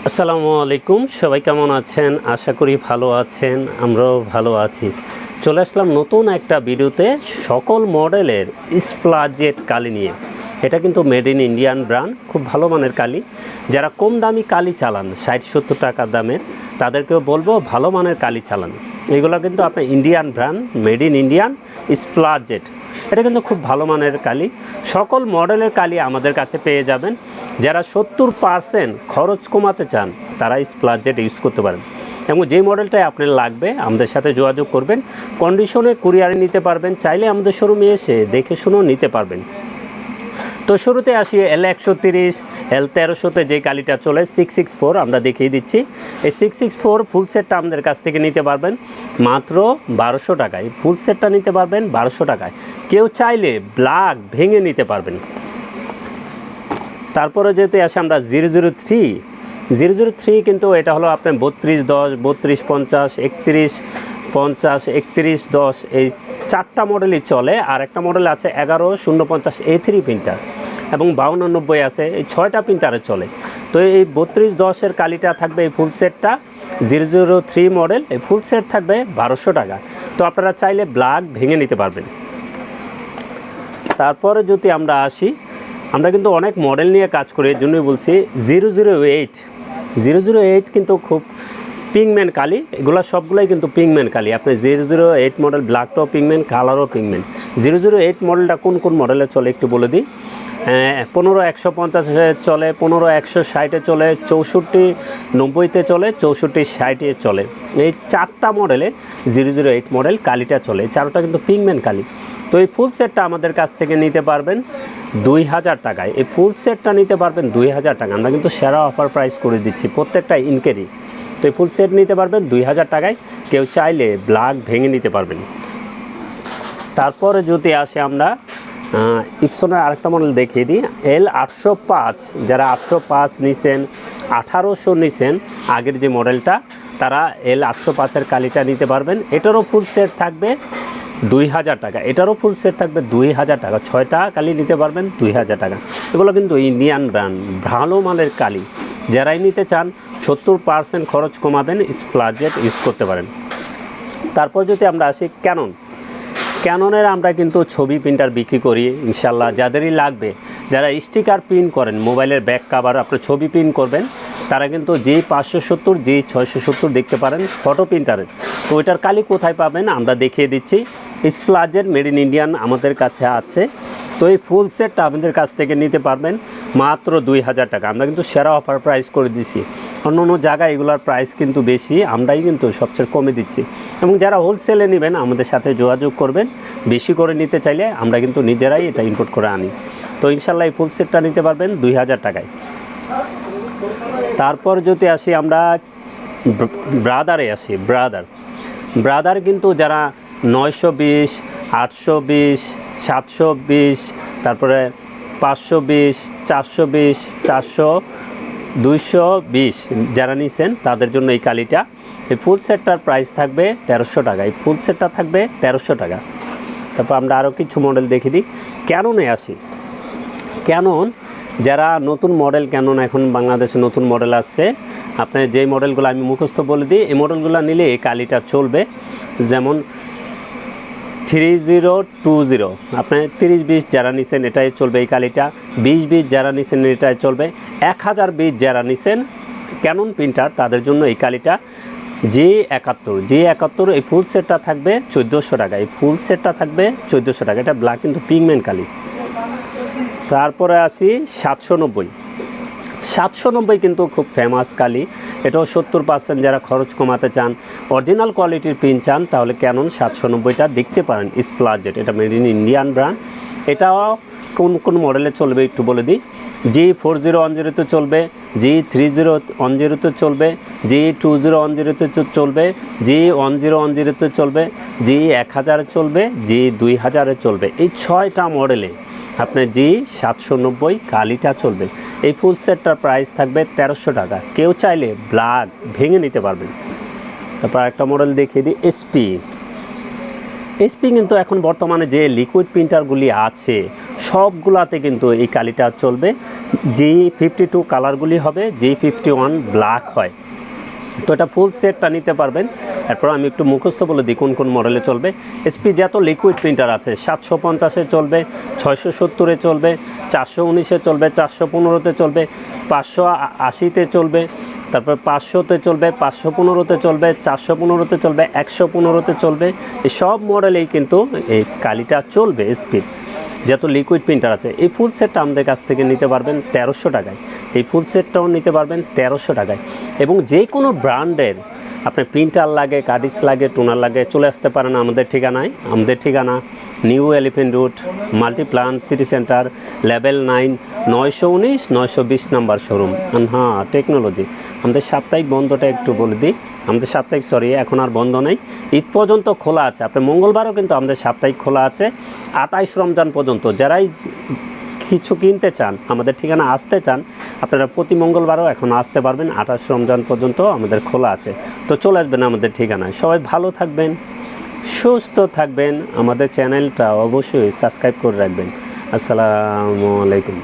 আসসালামু আলাইকুম, সবাই কেমন আছেন? আশা করি ভালো আছেন, আমরাও ভালো আছি। চলে আসলাম নতুন একটা ভিডিওতে সকল মডেলের স্প্লাজেট কালি নিয়ে। এটা কিন্তু মেড ইন ইন্ডিয়ান ব্র্যান্ড, খুব ভালো মানের কালি। যারা কম দামি কালি চালান 60-70 টাকা দামের, তাদেরকেও বলবো ভালো মানের কালি চালান। এগুলো কিন্তু আপনার Indian brand, made in Indian স্প্লাজেট। এটা কিন্তু খুব ভালো মানের কালি। সকল মডেলের কালি আমাদের কাছে পেয়ে যাবেন। যারা 70% খরচ কমাতে চান তারা স্প্লাজেট ইউজ করতে পারেন, এবং যে মডেলটাই আপনার লাগবে আমাদের সাথে যোগাযোগ করবেন। কন্ডিশনে কুরিয়ারে নিতে পারবেন, চাইলে আমাদের শোরুমে এসে দেখে শুনেও নিতে পারবেন। তো শুরুতে আসি L130, L1300-তে যে কালিটা চলে 664 আমরা দেখিয়ে দিচ্ছি। এই 664 ফুল সেটটা আমাদের কাছ থেকে নিতে পারবেন মাত্র 1200 টাকায়। ফুল সেটটা নিতে পারবেন 1200 টাকায়। কেউ চাইলে ব্ল্যাক ভেঙে নিতে পারবেন। তারপরে যেতে আসে আমরা 003 কিন্তু এটা হলো আপনার 3210, 3250, 3150, 3110 এই 4টা মডেলই চলে। আর একটা মডেল আছে 11050 A3 প্রিন্টার, এবং 5290 আছে, এই 6টা প্রিন্টারে চলে। তো এই 3210-এর কালিটা থাকবে এই ফুল সেটটা 003 মডেল, এই ফুল সেট থাকবে 1200 টাকা। তো আপনারা চাইলে ব্ল্যাক ভেঙে নিতে পারবেন। তারপরে যদি আমরা আসি, আমরা কিন্তু অনেক মডেল নিয়ে কাজ করি, এর জন্যই বলছি 008 কিন্তু খুব পিগমেন্ট কালি। এগুলো সবগুলোই কিন্তু পিগমেন্ট কালি। আপনি 008 মডেল ব্ল্যাকটাও পিগমেন্ট, কালারও পিগমেন্ট। 008 মডেলটা কোন কোন মডেলে চলে একটু বলে দিই। 15150-এ চলে, 15160-এ চলে, 6490-তে চলে, 6460-এ চলে। এই 4টা মডেলে 008 মডেল কালিটা চলে। 4টা কিন্তু পিগমেন্ট কালি। তো এই ফুল সেটটা আমাদের কাছ থেকে নিতে পারবেন 2000 টাকায়। এই ফুল সেটটা নিতে পারবেন 2000 টাকা। আমরা কিন্তু সেরা অফার প্রাইস করে দিচ্ছি, প্রত্যেকটা ইনকেরি। তো এই ফুল সেট নিতে পারবেন 2000 টাকায়। কেউ চাইলে ব্ল্যাক ভেঙে নিতে পারবেন। তারপরে যদি আসে আমরা ইপসনের আরেকটা মডেল দেখিয়ে দিই, L805। যারা 805 নিছেন, 1800 নিছেন, আগের যে মডেলটা, তারা L805-এর কালিটা নিতে পারবেন। এটারও ফুল সেট থাকবে 2000 টাকা। এটারও ফুল সেট থাকবে 2000 টাকা। 6টা কালি নিতে পারবেন 2000 টাকা। এগুলো কিন্তু ইন্ডিয়ান ব্র্যান্ড, ভালো মানের কালি। যারাই নিতে চান 70% খরচ কমাবেন, স্প্লাজেট ইউজ করতে পারেন। তারপর যদি আমরা আসি ক্যাননের আমরা কিন্তু ছবি প্রিন্টার বিক্রি করি ইনশাল্লাহ। যাদেরই লাগবে, যারা স্টিকার প্রিন্ট করেন, মোবাইলের ব্যাক কাভার আপনার ছবি প্রিন্ট করবেন, তারা কিন্তু G570, G670 দেখতে পারেন ফটো প্রিন্টারের। তো ওইটার কালি কোথায় পাবেন আমরা দেখিয়ে দিচ্ছি। স্প্লাজেট মেড ইন ইন্ডিয়ান আমাদের কাছে আছে। তো এই ফুল সেটটা আমাদের কাছ থেকে নিতে পারবেন মাত্র 2000 টাকা। আমরা কিন্তু সেরা অফার প্রাইস করে দিচ্ছি। অন্য অন্য জায়গায় এগুলোর প্রাইস কিন্তু বেশি, আমরাই কিন্তু সবচেয়ে কমে দিচ্ছি। এবং যারা হোলসেলে নেবেন আমাদের সাথে যোগাযোগ করবেন। বেশি করে নিতে চাইলে আমরা কিন্তু নিজেরাই এটা ইম্পোর্ট করে আনি। তো ইনশাল্লাহ এই ফুল সেটটা নিতে পারবেন 2000 টাকায়। তারপর যদি আসি আমরা ব্রাদারে আসি, ব্রাদার কিন্তু যারা 920, 820, 720, তারপরে 520, 420, 400, 220 যারা নিছেন তাদের জন্য এই কালিটা। এই ফুল সেটটার প্রাইস থাকবে 1300 টাকা। এই ফুল সেটটা থাকবে 1300 টাকা। তারপর আমরা আরও কিছু মডেল দেখে দিই। ক্যাননে আসি। ক্যানন যারা নতুন মডেল, ক্যানন এখন বাংলাদেশে নতুন মডেল আসছে। আপনার যেই মডেলগুলো আমি মুখস্থ বলে দিই, এই মডেলগুলো নিলে এই কালিটা চলবে। যেমন 3020, আপনার 3020 যারা নিছেন এটাই চলবে এই কালিটা। 2020 যারা নিছেন এটাই চলবে। 1020 যারা নিছেন ক্যানন প্রিন্টার তাদের জন্য এই কালিটা। G71 এই ফুল সেটটা থাকবে 1400 টাকা। এই ফুল সেটটা থাকবে 1400 টাকা। এটা ব্ল্যাক কিন্তু পিগমেন্ট কালি। তারপরে আছি 790 কিন্তু খুব ফেমাস কালি। এটাও 70% যারা খরচ কমাতে চান, অরিজিনাল কোয়ালিটির প্রিন্ট চান, তাহলে ক্যানন 790টা দেখতে পারেন। স্প্লাজেট এটা মেড ইন ইন্ডিয়ান ব্র্যান্ড। এটাও কোন কোন মডেলে চলবে একটু বলে দিই। G4010-তে চলবে, G3010-তে চলবে, G2010-তে চলবে, G1010-তে চলবে, G1000-এ চলবে, G2000-এ চলবে। এই 6টা মডেলে আপনার G790 কালিটা চলবে। এই ফুল সেটটার প্রাইস থাকবে 1300 টাকা। কেউ চাইলে ব্ল্যাক ভেঙে নিতে পারবেন। তারপর একটা মডেল দেখিয়ে দিই, এসপি কিন্তু এখন বর্তমানে যে লিকুইড প্রিন্টারগুলি আছে সবগুলাতে কিন্তু এই কালিটা চলবে। G52 কালারগুলি হবে, G51 ব্ল্যাক হয়। তো এটা ফুল সেটটা নিতে পারবেন। এরপর আমি একটু মুখস্থ বলে দিই কোন কোন মডেলে চলবে। এসপি যত লিকুইড প্রিন্টার আছে 750-এ চলবে, 670-এ চলবে, 419-এ চলবে, 415-তে চলবে, 580-তে চলবে, তারপর 500-তে চলবে, 515-তে চলবে, 415-তে চলবে, 115-তে চলবে। এই সব মডেলেই কিন্তু এই কালিটা চলবে এসপির যত লিকুইড প্রিন্টার আছে। এই ফুল সেটটা আমাদের কাছ থেকে নিতে পারবেন 1300 টাকায়। এই ফুল সেটটাও নিতে পারবেন 1300 টাকায়। এবং যে কোনো ব্র্যান্ডের আপনার প্রিন্টার লাগে, কার্ডিস লাগে, টোনার লাগে, চলে আসতে পারেন আমাদের ঠিকানায়। আমাদের ঠিকানা new elephant road, Multiplan city centre, level 9, 919 920 number showroom হ্যাঁ টেকনোলজি। আমাদের সাপ্তাহিক বন্ধটা একটু বলে দিই। আমাদের সাপ্তাহিক এখন আর বন্ধ নেই, ঈদ পর্যন্ত খোলা আছে। আপনি মঙ্গলবারও কিন্তু আমাদের সাপ্তাহিক খোলা আছে 28 রমজান পর্যন্ত। যারাই কিছু কিনতে চান, আমাদের ঠিকানা আসতে চান, আপনারা প্রতি মঙ্গলবারও এখন আসতে পারবেন। 28 রমজান পর্যন্ত আমাদের খোলা আছে। তো চলে আসবেন আমাদের ঠিকানায়। সবাই ভালো থাকবেন, সুস্থ থাকবেন। আমাদের চ্যানেলটা অবশ্যই সাবস্ক্রাইব করে রাখবেন। আসসালামু আলাইকুম।